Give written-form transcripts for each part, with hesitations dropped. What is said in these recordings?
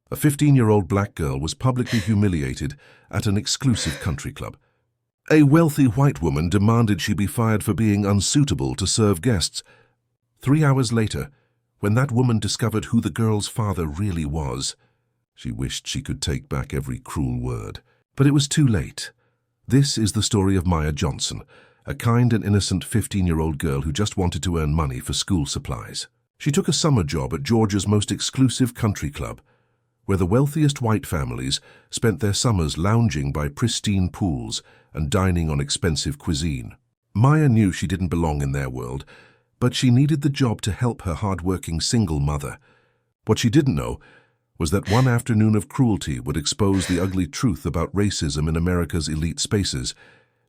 A 15-year-old black girl was publicly humiliated at an exclusive country club. A wealthy white woman demanded she be fired for being unsuitable to serve guests. 3 hours later, when that woman discovered who the girl's father really was, she wished she could take back every cruel word. But it was too late. This is the story of Maya Johnson, a kind and innocent 15-year-old girl who just wanted to earn money for school supplies. She took a summer job at Georgia's most exclusive country club, where the wealthiest white families spent their summers lounging by pristine pools and dining on expensive cuisine. Maya knew she didn't belong in their world, but she needed the job to help her hard-working single mother. What she didn't know was that one afternoon of cruelty would expose the ugly truth about racism in America's elite spaces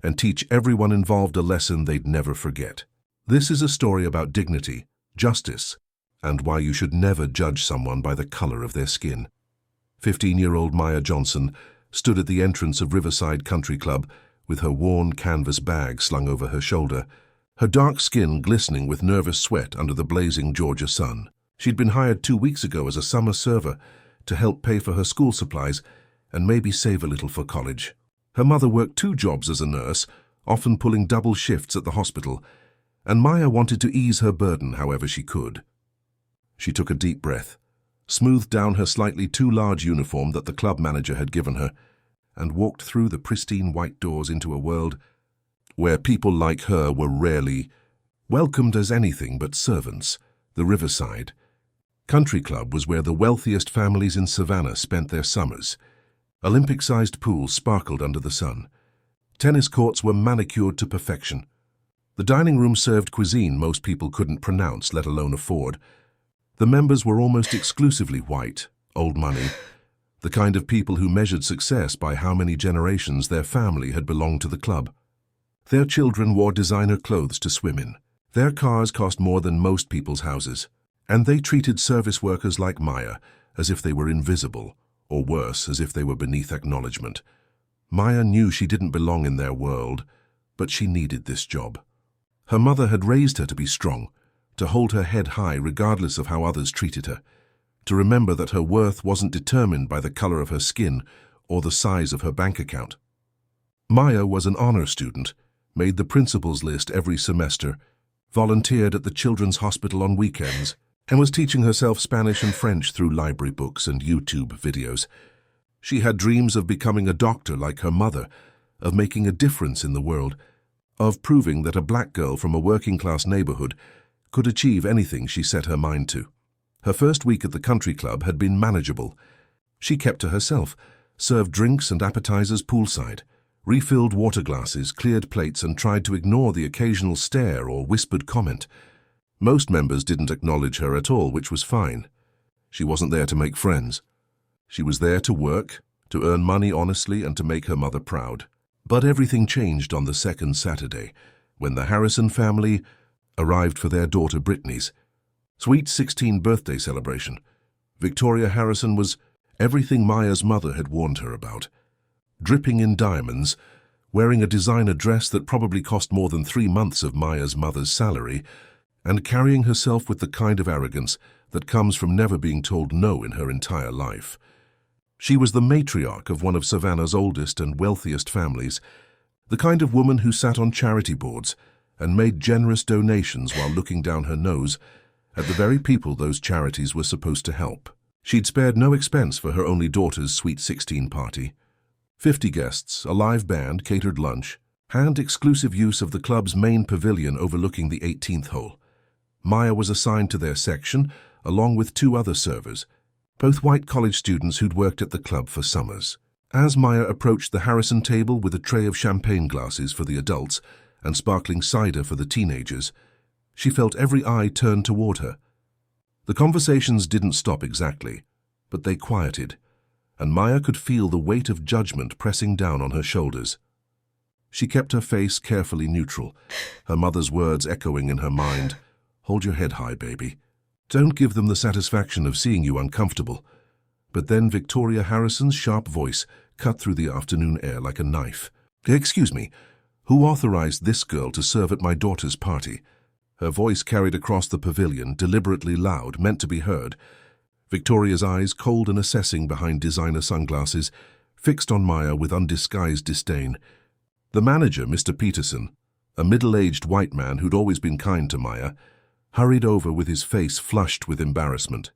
and teach everyone involved a lesson they'd never forget. This is a story about dignity, justice, and why you should never judge someone by the color of their skin. 15-year-old Maya Johnson stood at the entrance of Riverside Country Club with her worn canvas bag slung over her shoulder, her dark skin glistening with nervous sweat under the blazing Georgia sun. She'd been hired 2 weeks ago as a summer server to help pay for her school supplies and maybe save a little for college. Her mother worked 2 jobs as a nurse, often pulling double shifts at the hospital, and Maya wanted to ease her burden however she could. She took a deep breath, smoothed down her slightly too large uniform that the club manager had given her, and walked through the pristine white doors into a world where people like her were rarely welcomed as anything but servants. The Riverside Country Club was where the wealthiest families in Savannah spent their summers. Olympic-sized pools sparkled under the sun. Tennis courts were manicured to perfection. The dining room served cuisine most people couldn't pronounce, let alone afford. The members were almost exclusively white, old money, the kind of people who measured success by how many generations their family had belonged to the club. Their children wore designer clothes to swim in. Their cars cost more than most people's houses, and they treated service workers like Maya as if they were invisible, or worse, as if they were beneath acknowledgement. Maya knew she didn't belong in their world, but she needed this job. Her mother had raised her to be strong, to hold her head high regardless of how others treated her, to remember that her worth wasn't determined by the color of her skin or the size of her bank account. Maya was an honor student, made the principal's list every semester, volunteered at the Children's Hospital on weekends, and was teaching herself Spanish and French through library books and YouTube videos. She had dreams of becoming a doctor like her mother, of making a difference in the world, of proving that a black girl from a working-class neighborhood could achieve anything she set her mind to. Her first week at the country club had been manageable. She kept to herself, served drinks and appetizers poolside, refilled water glasses, cleared plates, and tried to ignore the occasional stare or whispered comment. Most members didn't acknowledge her at all, which was fine. She wasn't there to make friends. She was there to work, to earn money honestly, and to make her mother proud. But everything changed on the second Saturday, when the Harrison family arrived for their daughter Brittany's sweet 16th birthday celebration. Victoria Harrison was everything Maya's mother had warned her about. Dripping in diamonds, wearing a designer dress that probably cost more than 3 months of Maya's mother's salary, and carrying herself with the kind of arrogance that comes from never being told no in her entire life. She was the matriarch of one of Savannah's oldest and wealthiest families, the kind of woman who sat on charity boards and made generous donations while looking down her nose at the very people those charities were supposed to help. She'd spared no expense for her only daughter's sweet 16 party. 50 guests, a live band, catered lunch, and exclusive use of the club's main pavilion overlooking the 18th hole. Maya was assigned to their section, along with 2 other servers, both white college students who'd worked at the club for summers. As Maya approached the Harrison table with a tray of champagne glasses for the adults and sparkling cider for the teenagers, she felt every eye turned toward her. The conversations didn't stop exactly, but they quieted, and Maya could feel the weight of judgment pressing down on her shoulders. She kept her face carefully neutral, her mother's words echoing in her mind, "Hold your head high, baby. Don't give them the satisfaction of seeing you uncomfortable." But then Victoria Harrison's sharp voice cut through the afternoon air like a knife. "Excuse me, who authorized this girl to serve at my daughter's party?" Her voice carried across the pavilion, deliberately loud, meant to be heard. Victoria's eyes, cold and assessing behind designer sunglasses, fixed on Maya with undisguised disdain. The manager, Mr. Peterson, a middle-aged white man who'd always been kind to Maya, hurried over with his face flushed with embarrassment.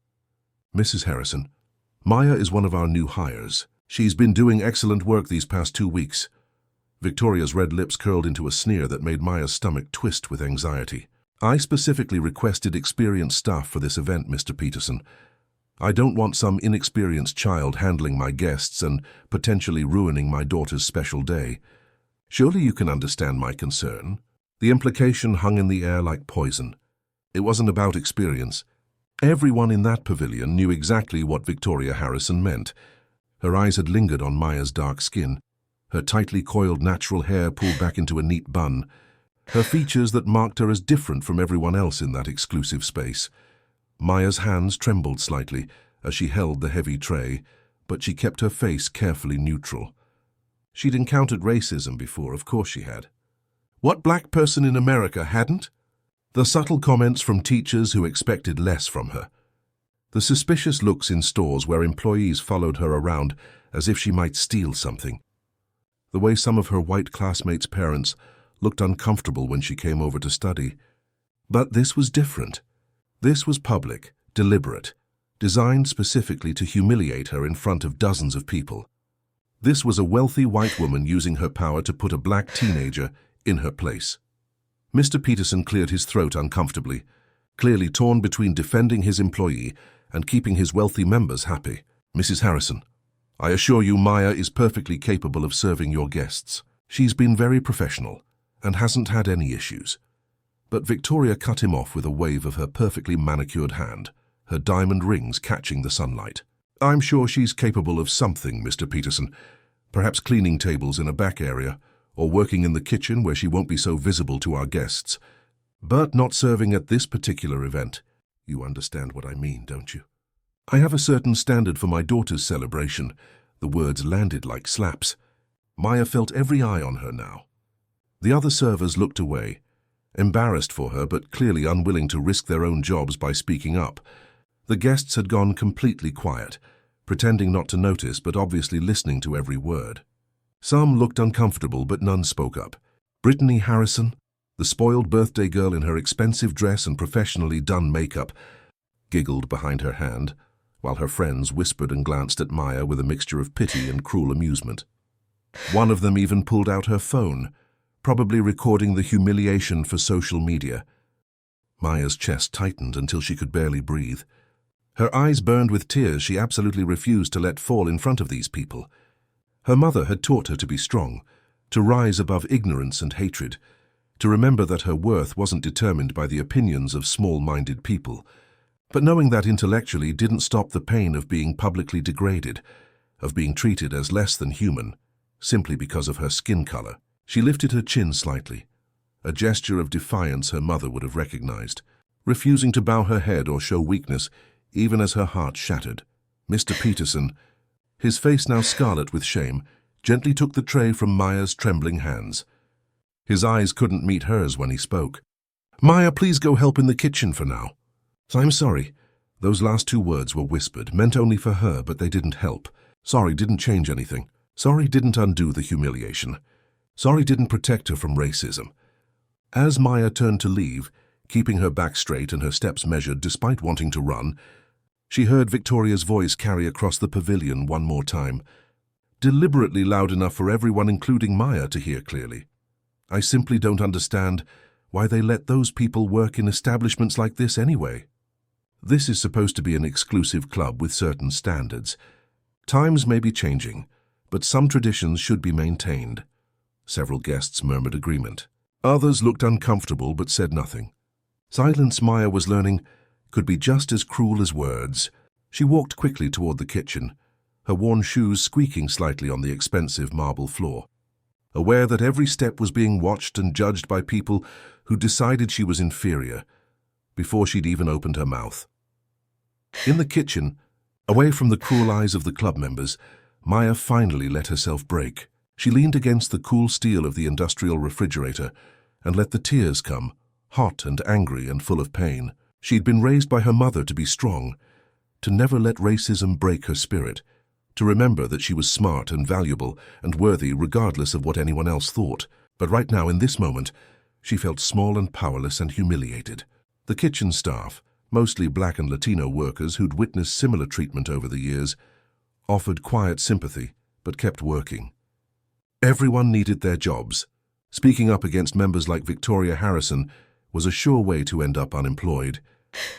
"Mrs. Harrison, Maya is one of our new hires. She's been doing excellent work these past 2 weeks." Victoria's red lips curled into a sneer that made Maya's stomach twist with anxiety. "I specifically requested experienced staff for this event, Mr. Peterson. I don't want some inexperienced child handling my guests and potentially ruining my daughter's special day. Surely you can understand my concern." The implication hung in the air like poison. It wasn't about experience. Everyone in that pavilion knew exactly what Victoria Harrison meant. Her eyes had lingered on Maya's dark skin, her tightly coiled natural hair pulled back into a neat bun, her features that marked her as different from everyone else in that exclusive space. Maya's hands trembled slightly as she held the heavy tray, but she kept her face carefully neutral. She'd encountered racism before, of course she had. What black person in America hadn't? The subtle comments from teachers who expected less from her. The suspicious looks in stores where employees followed her around as if she might steal something. The way some of her white classmates' parents looked uncomfortable when she came over to study. But this was different. This was public, deliberate, designed specifically to humiliate her in front of dozens of people. This was a wealthy white woman using her power to put a black teenager in her place. Mr. Peterson cleared his throat uncomfortably, clearly torn between defending his employee and keeping his wealthy members happy. "Mrs. Harrison, I assure you Maya is perfectly capable of serving your guests. She's been very professional and hasn't had any issues." But Victoria cut him off with a wave of her perfectly manicured hand, her diamond rings catching the sunlight. "I'm sure she's capable of something, Mr. Peterson. Perhaps cleaning tables in a back area, or working in the kitchen where she won't be so visible to our guests. But not serving at this particular event. You understand what I mean, don't you? I have a certain standard for my daughter's celebration." The words landed like slaps. Maya felt every eye on her now. The other servers looked away, embarrassed for her but clearly unwilling to risk their own jobs by speaking up. The guests had gone completely quiet, pretending not to notice but obviously listening to every word. Some looked uncomfortable, but none spoke up. Brittany Harrison, the spoiled birthday girl in her expensive dress and professionally done makeup, giggled behind her hand, while her friends whispered and glanced at Maya with a mixture of pity and cruel amusement. One of them even pulled out her phone, probably recording the humiliation for social media. Maya's chest tightened until she could barely breathe. Her eyes burned with tears she absolutely refused to let fall in front of these people. Her mother had taught her to be strong, to rise above ignorance and hatred, to remember that her worth wasn't determined by the opinions of small-minded people. But knowing that intellectually didn't stop the pain of being publicly degraded, of being treated as less than human, simply because of her skin color. She lifted her chin slightly, a gesture of defiance her mother would have recognized, refusing to bow her head or show weakness, even as her heart shattered. Mr. Peterson, his face now scarlet with shame, gently took the tray from Maya's trembling hands. His eyes couldn't meet hers when he spoke. "Maya, please go help in the kitchen for now." "I'm sorry." Those last 2 words were whispered, meant only for her, but they didn't help. Sorry didn't change anything. Sorry didn't undo the humiliation. Sorry didn't protect her from racism. As Maya turned to leave, keeping her back straight and her steps measured despite wanting to run, she heard Victoria's voice carry across the pavilion one more time, deliberately loud enough for everyone, including Maya, to hear clearly. "I simply don't understand why they let those people work in establishments like this anyway. This is supposed to be an exclusive club with certain standards. Times may be changing, but some traditions should be maintained." Several guests murmured agreement. Others looked uncomfortable but said nothing. Silence, Maya was learning, could be just as cruel as words. She walked quickly toward the kitchen, her worn shoes squeaking slightly on the expensive marble floor. Aware that every step was being watched and judged by people who decided she was inferior, before she'd even opened her mouth. In the kitchen, away from the cruel eyes of the club members, Maya finally let herself break. She leaned against the cool steel of the industrial refrigerator and let the tears come, hot and angry and full of pain. She'd been raised by her mother to be strong, to never let racism break her spirit, to remember that she was smart and valuable and worthy regardless of what anyone else thought. But right now, in this moment, she felt small and powerless and humiliated. The kitchen staff, mostly Black and Latino workers who'd witnessed similar treatment over the years, offered quiet sympathy but kept working. Everyone needed their jobs. Speaking up against members like Victoria Harrison was a sure way to end up unemployed.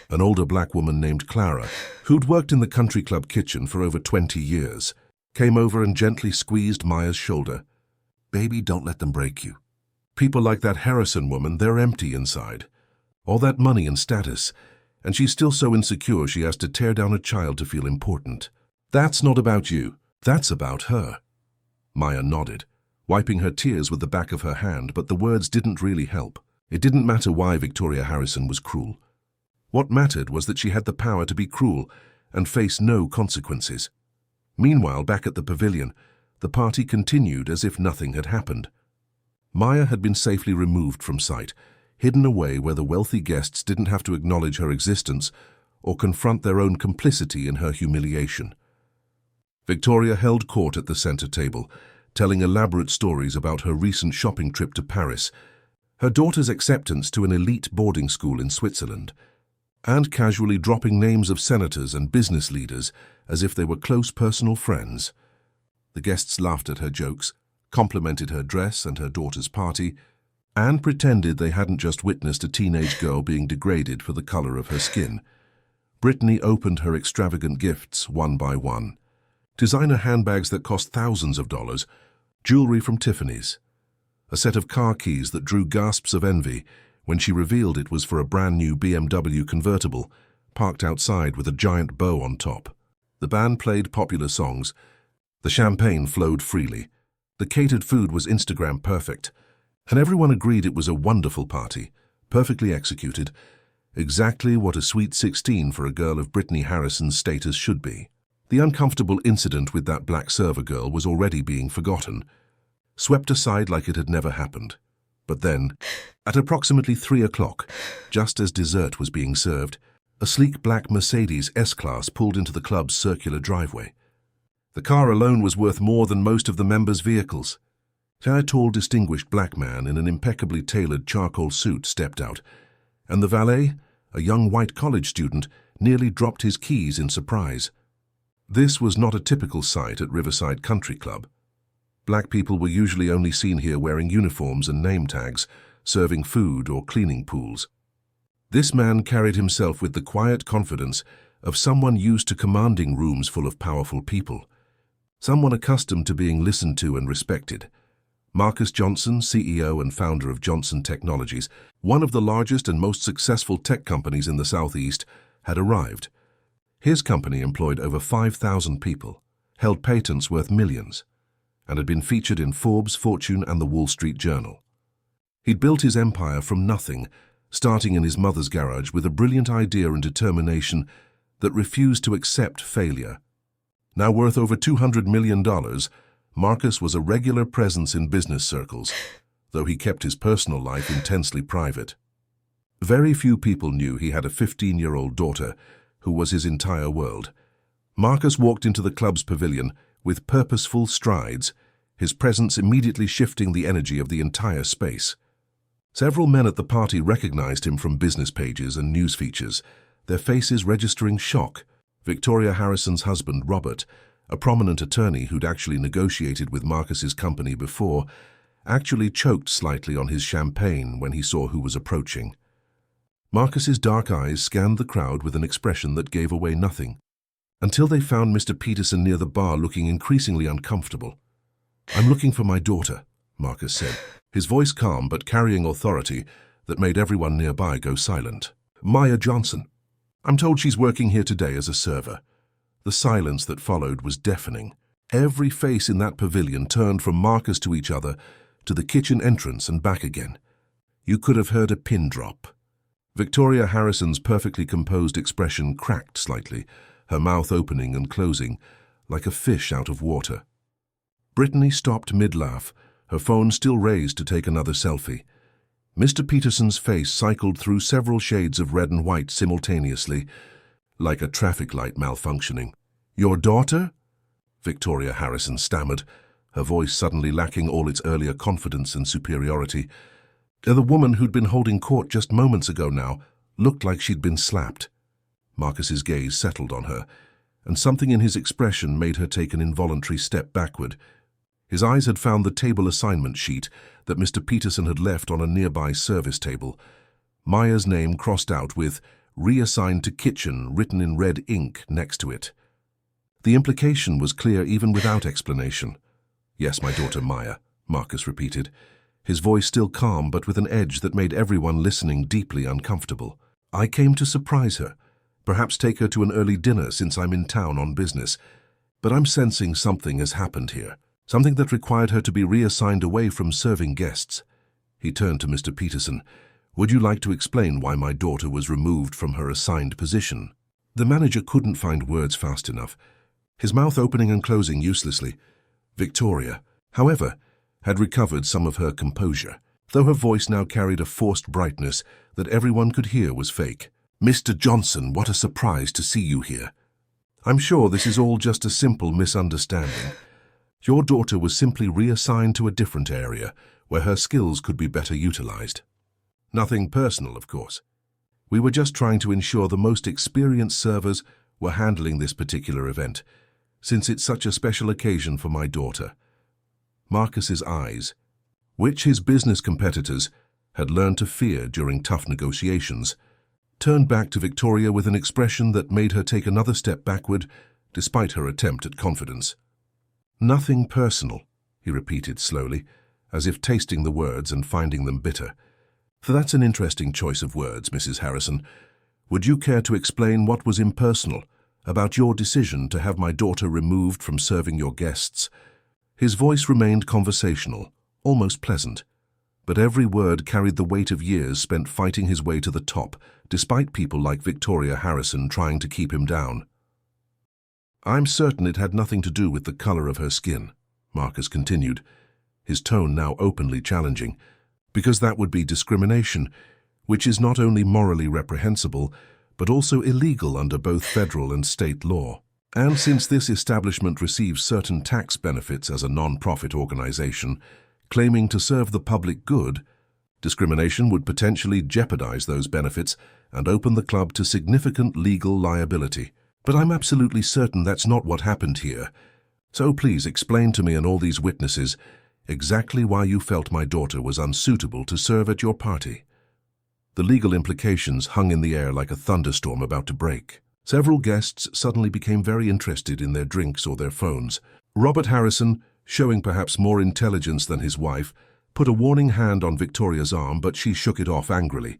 An older Black woman named Clara, who'd worked in the country club kitchen for over 20 years, came over and gently squeezed Maya's shoulder. "Baby, don't let them break you. People like that Harrison woman, they're empty inside. All that money and status, and she's still so insecure she has to tear down a child to feel important. That's not about you. That's about her." Maya nodded, wiping her tears with the back of her hand, but the words didn't really help. It didn't matter why Victoria Harrison was cruel. What mattered was that she had the power to be cruel and face no consequences. Meanwhile, back at the pavilion, the party continued as if nothing had happened. Maya had been safely removed from sight, hidden away where the wealthy guests didn't have to acknowledge her existence or confront their own complicity in her humiliation. Victoria held court at the center table, telling elaborate stories about her recent shopping trip to Paris, her daughter's acceptance to an elite boarding school in Switzerland, and casually dropping names of senators and business leaders as if they were close personal friends. The guests laughed at her jokes, complimented her dress and her daughter's party, and pretended they hadn't just witnessed a teenage girl being degraded for the color of her skin. Brittany opened her extravagant gifts one by one. Designer handbags that cost thousands of dollars, jewelry from Tiffany's, a set of car keys that drew gasps of envy when she revealed it was for a brand new BMW convertible, parked outside with a giant bow on top. The band played popular songs. The champagne flowed freely. The catered food was Instagram perfect. And everyone agreed it was a wonderful party, perfectly executed, exactly what a sweet 16 for a girl of Brittany Harrison's status should be. The uncomfortable incident with that black server girl was already being forgotten, swept aside like it had never happened. But then, at approximately 3 o'clock, just as dessert was being served, a sleek black Mercedes S-Class pulled into the club's circular driveway. The car alone was worth more than most of the members' vehicles. A tall, distinguished black man in an impeccably tailored charcoal suit stepped out, and the valet, a young white college student, nearly dropped his keys in surprise. This was not a typical sight at Riverside Country Club. Black people were usually only seen here wearing uniforms and name tags, serving food or cleaning pools. This man carried himself with the quiet confidence of someone used to commanding rooms full of powerful people, someone accustomed to being listened to and respected. Marcus Johnson, CEO and founder of Johnson Technologies, one of the largest and most successful tech companies in the Southeast, had arrived. His company employed over 5,000 people, held patents worth millions, and had been featured in Forbes, Fortune, and the Wall Street Journal. He'd built his empire from nothing, starting in his mother's garage with a brilliant idea and determination that refused to accept failure. Now worth over $200 million, Marcus was a regular presence in business circles, though he kept his personal life intensely private. Very few people knew he had a 15-year-old daughter who was his entire world. Marcus walked into the club's pavilion with purposeful strides, his presence immediately shifting the energy of the entire space. Several men at the party recognized him from business pages and news features, their faces registering shock. Victoria Harrison's husband, Robert, a prominent attorney who'd actually negotiated with Marcus's company before, actually choked slightly on his champagne when he saw who was approaching. Marcus's dark eyes scanned the crowd with an expression that gave away nothing, until they found Mr. Peterson near the bar looking increasingly uncomfortable. "I'm looking for my daughter," Marcus said, his voice calm but carrying authority that made everyone nearby go silent. "Maya Johnson. I'm told she's working here today as a server." The silence that followed was deafening. Every face in that pavilion turned from Marcus to each other, to the kitchen entrance and back again. You could have heard a pin drop. Victoria Harrison's perfectly composed expression cracked slightly, her mouth opening and closing, like a fish out of water. Brittany stopped mid-laugh, her phone still raised to take another selfie. Mr. Peterson's face cycled through several shades of red and white simultaneously, like a traffic light malfunctioning. "Your daughter?" Victoria Harrison stammered, her voice suddenly lacking all its earlier confidence and superiority. The woman who'd been holding court just moments ago now looked like she'd been slapped. Marcus's gaze settled on her, and something in his expression made her take an involuntary step backward. His eyes had found the table assignment sheet that Mr. Peterson had left on a nearby service table. Maya's name crossed out with "reassigned to kitchen" written in red ink next to it. The implication was clear even without explanation. "Yes, my daughter Maya," Marcus repeated, his voice still calm but with an edge that made everyone listening deeply uncomfortable. "I came to surprise her, perhaps take her to an early dinner since I'm in town on business. But I'm sensing something has happened here, something that required her to be reassigned away from serving guests." He turned to Mr. Peterson. "Would you like to explain why my daughter was removed from her assigned position?" The manager couldn't find words fast enough, his mouth opening and closing uselessly. Victoria, however, had recovered some of her composure, though her voice now carried a forced brightness that everyone could hear was fake. "Mr. Johnson, what a surprise to see you here. I'm sure this is all just a simple misunderstanding. Your daughter was simply reassigned to a different area where her skills could be better utilized. Nothing personal, of course. We were just trying to ensure the most experienced servers were handling this particular event, since it's such a special occasion for my daughter." Marcus's eyes, which his business competitors had learned to fear during tough negotiations, turned back to Victoria with an expression that made her take another step backward despite her attempt at confidence. "Nothing personal," he repeated slowly, as if tasting the words and finding them bitter. "That's an interesting choice of words, Mrs. Harrison. Would you care to explain what was impersonal about your decision to have my daughter removed from serving your guests?" His voice remained conversational, almost pleasant, but every word carried the weight of years spent fighting his way to the top, despite people like Victoria Harrison trying to keep him down. "I'm certain it had nothing to do with the color of her skin," Marcus continued, his tone now openly challenging, "because that would be discrimination, which is not only morally reprehensible, but also illegal under both federal and state law. And since this establishment receives certain tax benefits as a non-profit organization, claiming to serve the public good, discrimination would potentially jeopardize those benefits and open the club to significant legal liability. But I'm absolutely certain that's not what happened here. So please explain to me and all these witnesses exactly why you felt my daughter was unsuitable to serve at your party." The legal implications hung in the air like a thunderstorm about to break. Several guests suddenly became very interested in their drinks or their phones. Robert Harrison, showing perhaps more intelligence than his wife, put a warning hand on Victoria's arm, but she shook it off angrily.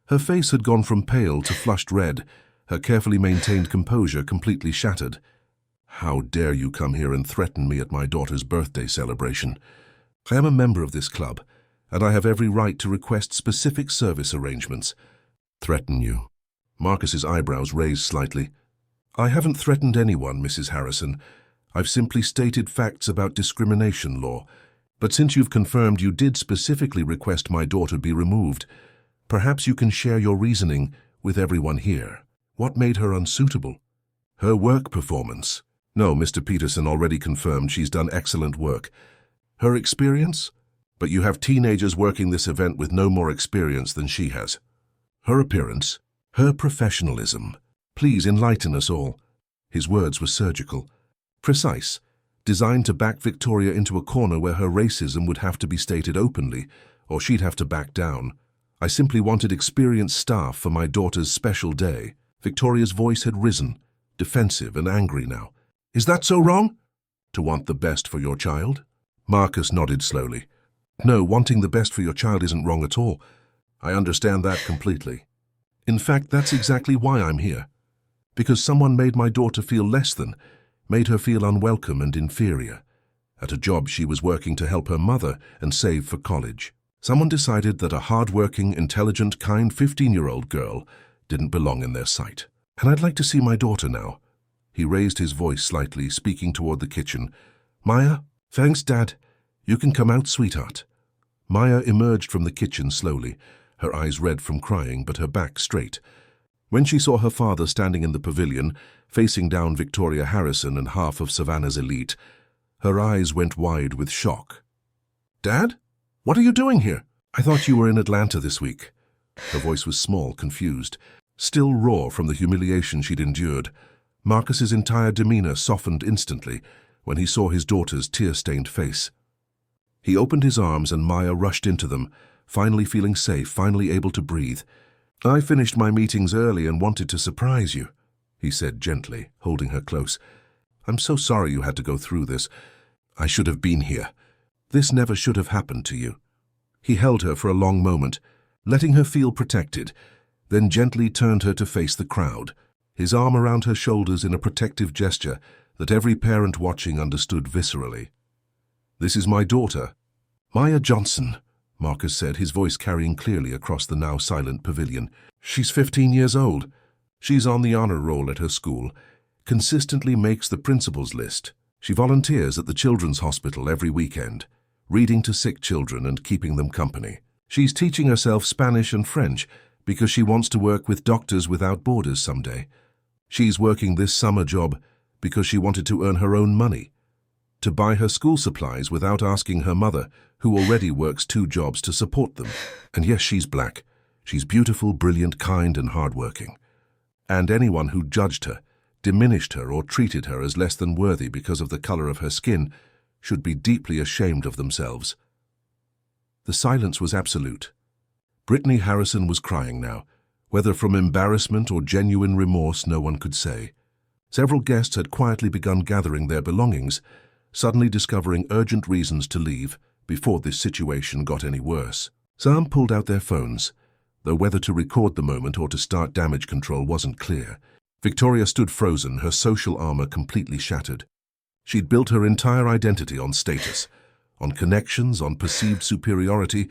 Her face had gone from pale to flushed red, her carefully maintained composure completely shattered. "How dare you come here and threaten me at my daughter's birthday celebration? I am a member of this club, and I have every right to request specific service arrangements." "Threaten you?" Marcus's eyebrows raised slightly. "I haven't threatened anyone, Mrs. Harrison. I've simply stated facts about discrimination law. But since you've confirmed you did specifically request my daughter be removed, perhaps you can share your reasoning with everyone here. What made her unsuitable? Her work performance?" "No, Mr. Peterson already confirmed she's done excellent work." "Her experience? But you have teenagers working this event with no more experience than she has." "Her appearance? Her professionalism? Please enlighten us all." His words were surgical, precise, designed to back Victoria into a corner where her racism would have to be stated openly, or she'd have to back down. "I simply wanted experienced staff for my daughter's special day." Victoria's voice had risen, defensive and angry now. "Is that so wrong? To want the best for your child?" Marcus nodded slowly. "No, wanting the best for your child isn't wrong at all. I understand that completely. In fact, that's exactly why I'm here. Because someone made my daughter feel less than, made her feel unwelcome and inferior. At a job she was working to help her mother and save for college. Someone decided that a hard-working, intelligent, kind 15-year-old girl didn't belong in their sight. And I'd like to see my daughter now." He raised his voice slightly, speaking toward the kitchen. "Maya?" "Thanks, Dad. You can come out, sweetheart." Maya emerged from the kitchen slowly, her eyes red from crying but her back straight. When she saw her father standing in the pavilion, facing down Victoria Harrison and half of Savannah's elite, her eyes went wide with shock. "Dad? What are you doing here? I thought you were in Atlanta this week." Her voice was small, confused, still raw from the humiliation she'd endured. Marcus's entire demeanor softened instantly when he saw his daughter's tear-stained face. He opened his arms and Maya rushed into them, finally feeling safe, finally able to breathe. "I finished my meetings early and wanted to surprise you," he said gently, holding her close. "I'm so sorry you had to go through this. I should have been here. This never should have happened to you." He held her for a long moment, letting her feel protected, then gently turned her to face the crowd, his arm around her shoulders in a protective gesture that every parent watching understood viscerally. "This is my daughter, Maya Johnson," Marcus said, his voice carrying clearly across the now silent pavilion. "She's 15 years old. She's on the honor roll at her school, consistently makes the principal's list. She volunteers at the children's hospital every weekend, reading to sick children and keeping them company. She's teaching herself Spanish and French because she wants to work with Doctors Without Borders someday. She's working this summer job because she wanted to earn her own money, to buy her school supplies without asking her mother, who already works 2 jobs to support them. And yes, she's black. She's beautiful, brilliant, kind, and hardworking. And anyone who judged her, diminished her, or treated her as less than worthy because of the color of her skin should be deeply ashamed of themselves." The silence was absolute. Brittany Harrison was crying now, whether from embarrassment or genuine remorse no one could say. Several guests had quietly begun gathering their belongings, suddenly discovering urgent reasons to leave before this situation got any worse. Some pulled out their phones, though whether to record the moment or to start damage control wasn't clear. Victoria stood frozen, her social armor completely shattered. She'd built her entire identity on status, on connections, on perceived superiority,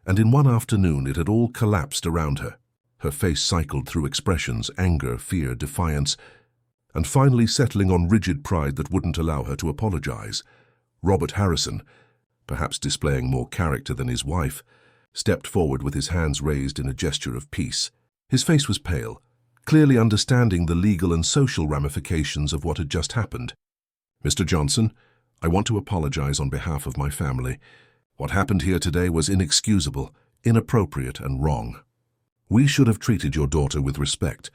and in one afternoon it had all collapsed around her. Her face cycled through expressions: anger, fear, defiance, and finally settling on rigid pride that wouldn't allow her to apologize. Robert Harrison, perhaps displaying more character than his wife, stepped forward with his hands raised in a gesture of peace. His face was pale, clearly understanding the legal and social ramifications of what had just happened. "Mr. Johnson, I want to apologize on behalf of my family. What happened here today was inexcusable, inappropriate, and wrong. We should have treated your daughter with respect."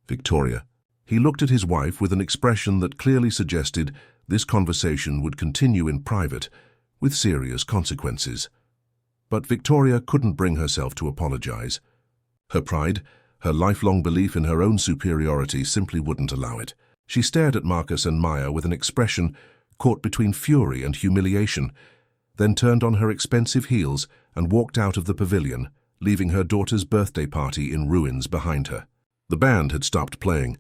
"Victoria." He looked at his wife with an expression that clearly suggested this conversation would continue in private, with serious consequences. But Victoria couldn't bring herself to apologize. Her pride, her lifelong belief in her own superiority, simply wouldn't allow it. She stared at Marcus and Maya with an expression caught between fury and humiliation, then turned on her expensive heels and walked out of the pavilion, leaving her daughter's birthday party in ruins behind her. The band had stopped playing.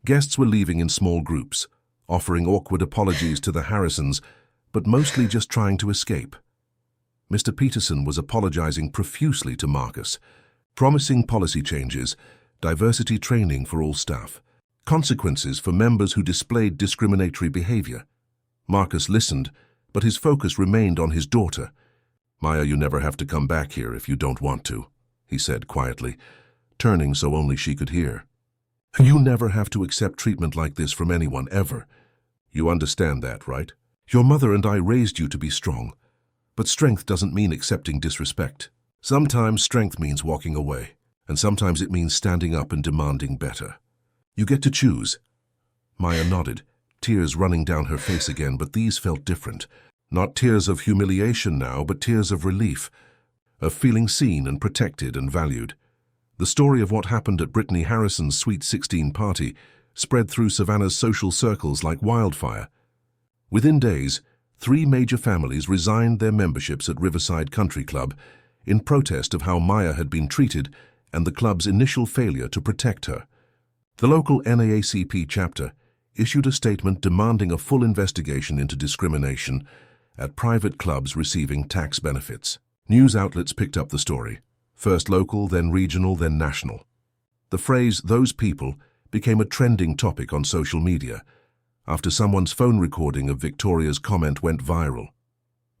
Guests were leaving in small groups, offering awkward apologies to the Harrisons, but mostly just trying to escape. Mr. Peterson was apologizing profusely to Marcus, promising policy changes, diversity training for all staff, consequences for members who displayed discriminatory behavior. Marcus listened, but his focus remained on his daughter. "Maya, you never have to come back here if you don't want to," he said quietly, turning so only she could hear. "You never have to accept treatment like this from anyone, ever. You understand that, right? Your mother and I raised you to be strong, but strength doesn't mean accepting disrespect. Sometimes strength means walking away, and sometimes it means standing up and demanding better. You get to choose." Maya nodded, tears running down her face again, but these felt different. Not tears of humiliation now, but tears of relief, of feeling seen and protected and valued. The story of what happened at Brittany Harrison's Sweet 16 party spread through Savannah's social circles like wildfire. Within days, 3 major families resigned their memberships at Riverside Country Club in protest of how Maya had been treated and the club's initial failure to protect her. The local NAACP chapter issued a statement demanding a full investigation into discrimination at private clubs receiving tax benefits. News outlets picked up the story, first local, then regional, then national. The phrase "those people" became a trending topic on social media after someone's phone recording of Victoria's comment went viral.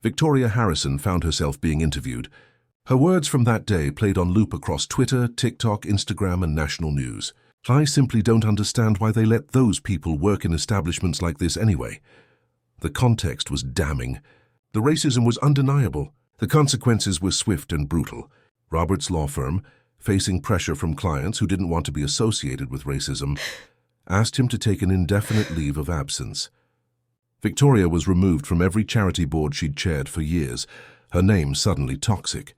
Victoria Harrison found herself being interviewed, Her words from that day played on loop across Twitter, TikTok, Instagram, and national news. I simply don't understand why they let those people work in establishments like this anyway. The context was damning. The racism was undeniable. The consequences were swift and brutal. Robert's law firm, facing pressure from clients who didn't want to be associated with racism, asked him to take an indefinite leave of absence. Victoria was removed from every charity board she'd chaired for years, her name suddenly toxic.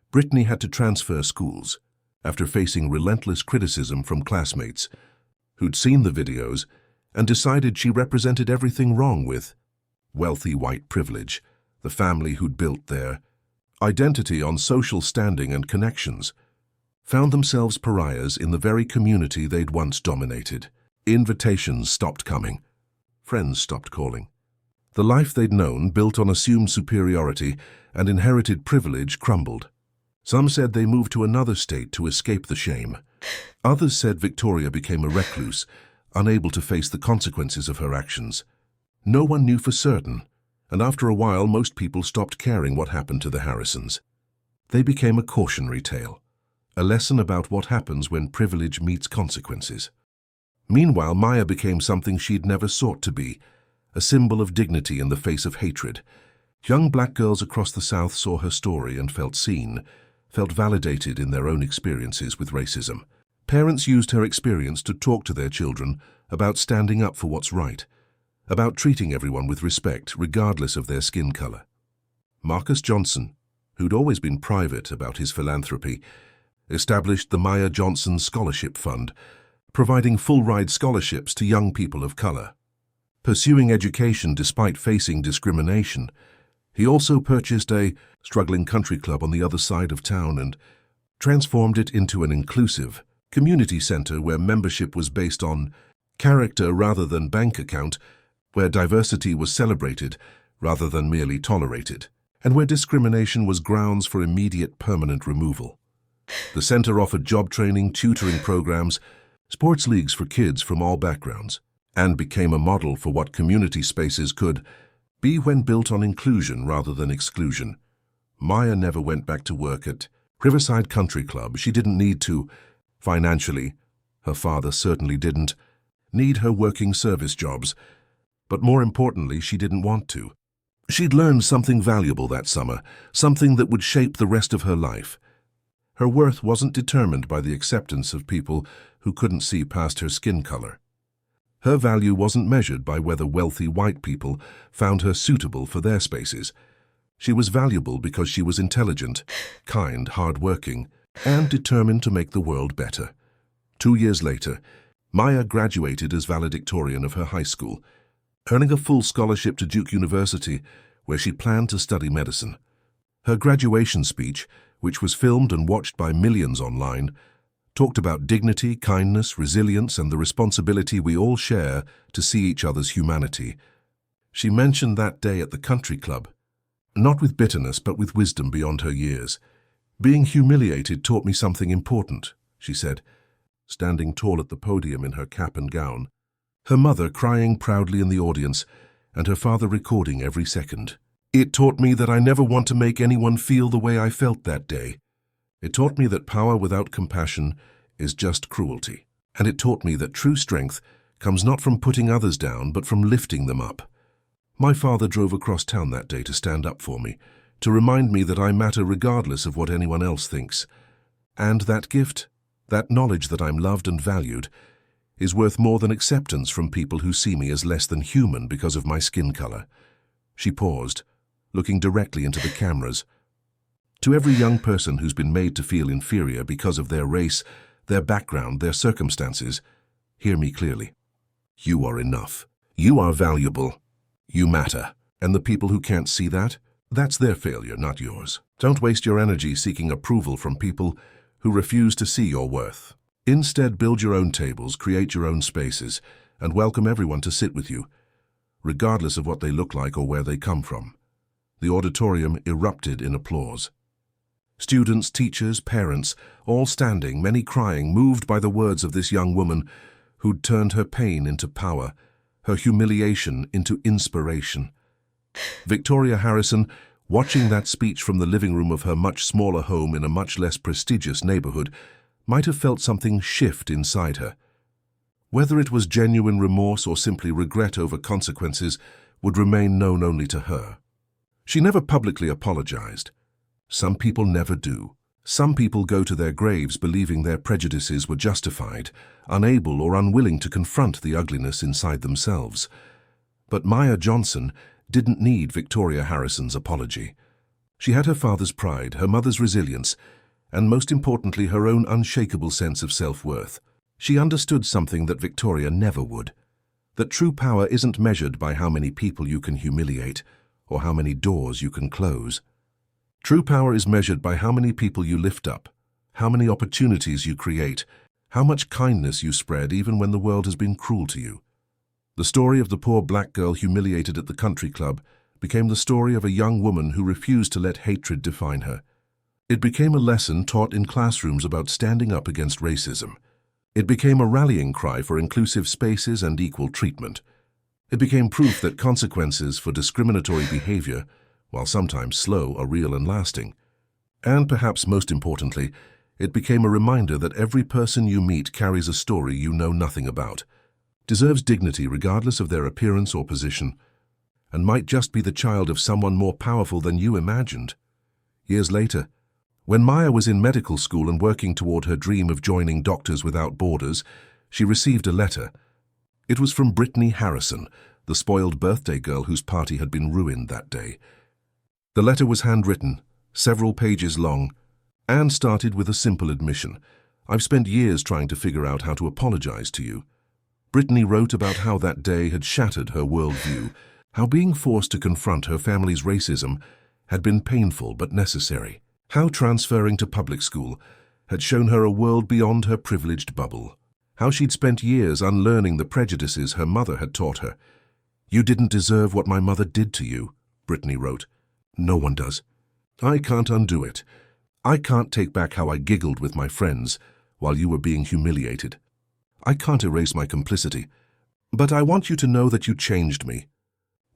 Brittany had to transfer schools after facing relentless criticism from classmates who'd seen the videos and decided she represented everything wrong with wealthy white privilege, the family who'd built their identity on social standing and connections, found themselves pariahs in the very community they'd once dominated. Invitations stopped coming. Friends stopped calling. The life they'd known, built on assumed superiority and inherited privilege, crumbled. Some said they moved to another state to escape the shame. Others said Victoria became a recluse, unable to face the consequences of her actions. No one knew for certain, and after a while most people stopped caring what happened to the Harrisons. They became a cautionary tale, a lesson about what happens when privilege meets consequences. Meanwhile, Maya became something she'd never sought to be, a symbol of dignity in the face of hatred. Young black girls across the South saw her story and felt seen, felt validated in their own experiences with racism. Parents used her experience to talk to their children about standing up for what's right, about treating everyone with respect regardless of their skin color. Marcus Johnson, who'd always been private about his philanthropy, established the Maya Johnson Scholarship Fund, providing full-ride scholarships to young people of color. Pursuing education despite facing discrimination, he also purchased a struggling country club on the other side of town and transformed it into an inclusive community center where membership was based on character rather than bank account, where diversity was celebrated rather than merely tolerated, and where discrimination was grounds for immediate permanent removal. The center offered job training, tutoring programs, sports leagues for kids from all backgrounds, and became a model for what community spaces could be when built on inclusion rather than exclusion. Maya never went back to work at Riverside Country Club. She didn't need to. Financially, her father certainly didn't need her working service jobs. But more importantly, she didn't want to. She'd learned something valuable that summer, something that would shape the rest of her life. Her worth wasn't determined by the acceptance of people who couldn't see past her skin color. Her value wasn't measured by whether wealthy white people found her suitable for their spaces. She was valuable because she was intelligent, kind, hard-working, and determined to make the world better. 2 years later, Maya graduated as valedictorian of her high school, earning a full scholarship to Duke University, where she planned to study medicine. Her graduation speech, which was filmed and watched by millions online, talked about dignity, kindness, resilience, and the responsibility we all share to see each other's humanity. She mentioned that day at the country club, not with bitterness but with wisdom beyond her years. "Being humiliated taught me something important," she said, standing tall at the podium in her cap and gown, her mother crying proudly in the audience and her father recording every second. "It taught me that I never want to make anyone feel the way I felt that day. It taught me that power without compassion is just cruelty. And it taught me that true strength comes not from putting others down, but from lifting them up." My father drove across town that day to stand up for me, to remind me that I matter regardless of what anyone else thinks. And that gift, that knowledge that I'm loved and valued, is worth more than acceptance from people who see me as less than human because of my skin color. She paused, looking directly into the cameras. To every young person who's been made to feel inferior because of their race, their background, their circumstances, hear me clearly. You are enough. You are valuable. You matter. And the people who can't see that, that's their failure, not yours. Don't waste your energy seeking approval from people who refuse to see your worth. Instead, build your own tables, create your own spaces, and welcome everyone to sit with you, regardless of what they look like or where they come from. The auditorium erupted in applause. Students, teachers, parents, all standing, many crying, moved by the words of this young woman who'd turned her pain into power, her humiliation into inspiration. Victoria Harrison Watching that speech from the living room of her much smaller home in a much less prestigious neighborhood might have felt something shift inside her. Whether it was genuine remorse or simply regret over consequences would remain known only to her. She never publicly apologized. Some people never do. Some people go to their graves believing their prejudices were justified, unable or unwilling to confront the ugliness inside themselves. But Maya Johnson didn't need Victoria Harrison's apology. She had her father's pride, her mother's resilience, and most importantly, her own unshakable sense of self-worth. She understood something that Victoria never would, that true power isn't measured by how many people you can humiliate or how many doors you can close. True power is measured by how many people you lift up, how many opportunities you create, how much kindness you spread even when the world has been cruel to you. The story of the poor black girl humiliated at the country club became the story of a young woman who refused to let hatred define her. It became a lesson taught in classrooms about standing up against racism. It became a rallying cry for inclusive spaces and equal treatment. It became proof that consequences for discriminatory behavior, while sometimes slow, are real and lasting. And perhaps most importantly, it became a reminder that every person you meet carries a story you know nothing about, deserves dignity regardless of their appearance or position, and might just be the child of someone more powerful than you imagined. Years later, when Maya was in medical school and working toward her dream of joining Doctors Without Borders, she received a letter. It was from Brittany Harrison, the spoiled birthday girl whose party had been ruined that day. The letter was handwritten, several pages long, and started with a simple admission. "I've spent years trying to figure out how to apologize to you." Brittany wrote about how that day had shattered her worldview, how being forced to confront her family's racism had been painful but necessary, how transferring to public school had shown her a world beyond her privileged bubble, how she'd spent years unlearning the prejudices her mother had taught her. "You didn't deserve what my mother did to you," Brittany wrote. "No one does. I can't undo it. I can't take back how I giggled with my friends while you were being humiliated. I can't erase my complicity, but I want you to know that you changed me.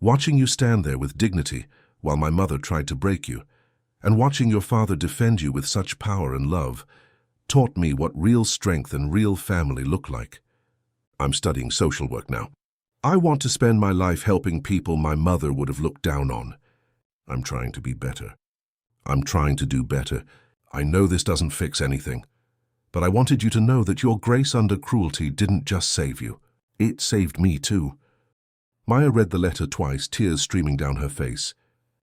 Watching you stand there with dignity while my mother tried to break you, and watching your father defend you with such power and love, taught me what real strength and real family look like. I'm studying social work now. I want to spend my life helping people my mother would have looked down on. I'm trying to be better. I'm trying to do better. I know this doesn't fix anything, but I wanted you to know that your grace under cruelty didn't just save you. It saved me too." Maya read the letter twice, tears streaming down her face.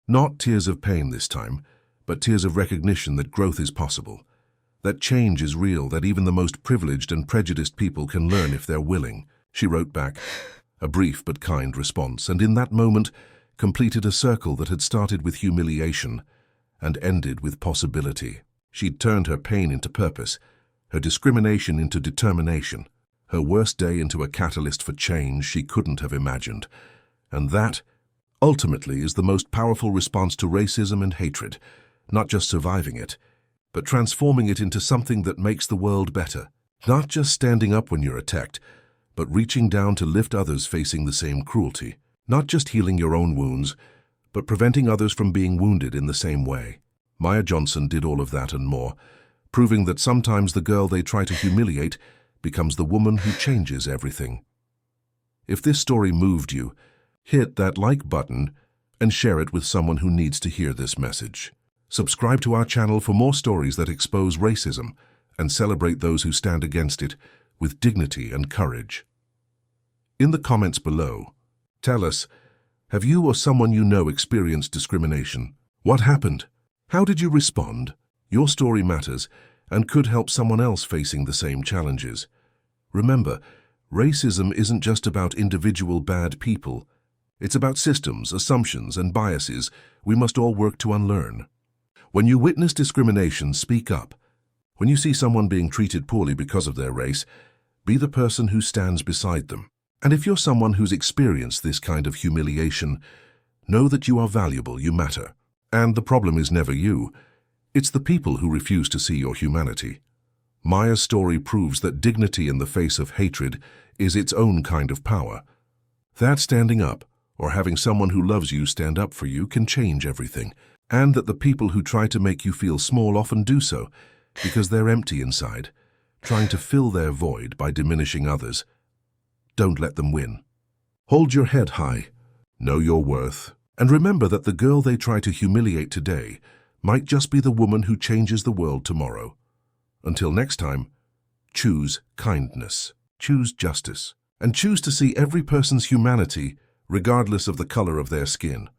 Not tears of pain this time, but tears of recognition that growth is possible, that change is real, that even the most privileged and prejudiced people can learn if they're willing. She wrote back, a brief but kind response, and in that moment completed a circle that had started with humiliation and ended with possibility. She'd turned her pain into purpose, her discrimination into determination, her worst day into a catalyst for change she couldn't have imagined. And that, ultimately, is the most powerful response to racism and hatred, not just surviving it, but transforming it into something that makes the world better. Not just standing up when you're attacked, but reaching down to lift others facing the same cruelty. Not just healing your own wounds, but preventing others from being wounded in the same way. Maya Johnson did all of that and more, proving that sometimes the girl they try to humiliate becomes the woman who changes everything. If this story moved you, hit that like button and share it with someone who needs to hear this message. Subscribe to our channel for more stories that expose racism and celebrate those who stand against it with dignity and courage. In the comments below, tell us, have you or someone you know experienced discrimination? What happened? How did you respond? Your story matters and could help someone else facing the same challenges. Remember, racism isn't just about individual bad people. It's about systems, assumptions, and biases we must all work to unlearn. When you witness discrimination, speak up. When you see someone being treated poorly because of their race, be the person who stands beside them. And if you're someone who's experienced this kind of humiliation, know that you are valuable, you matter. And the problem is never you. It's the people who refuse to see your humanity. Maya's story proves that dignity in the face of hatred is its own kind of power. That standing up, or having someone who loves you stand up for you can change everything, and that the people who try to make you feel small often do so because they're empty inside, trying to fill their void by diminishing others. Don't let them win. Hold your head high, know your worth, and remember that the girl they try to humiliate today might just be the woman who changes the world tomorrow. Until next time, choose kindness, choose justice, and choose to see every person's humanity regardless of the color of their skin.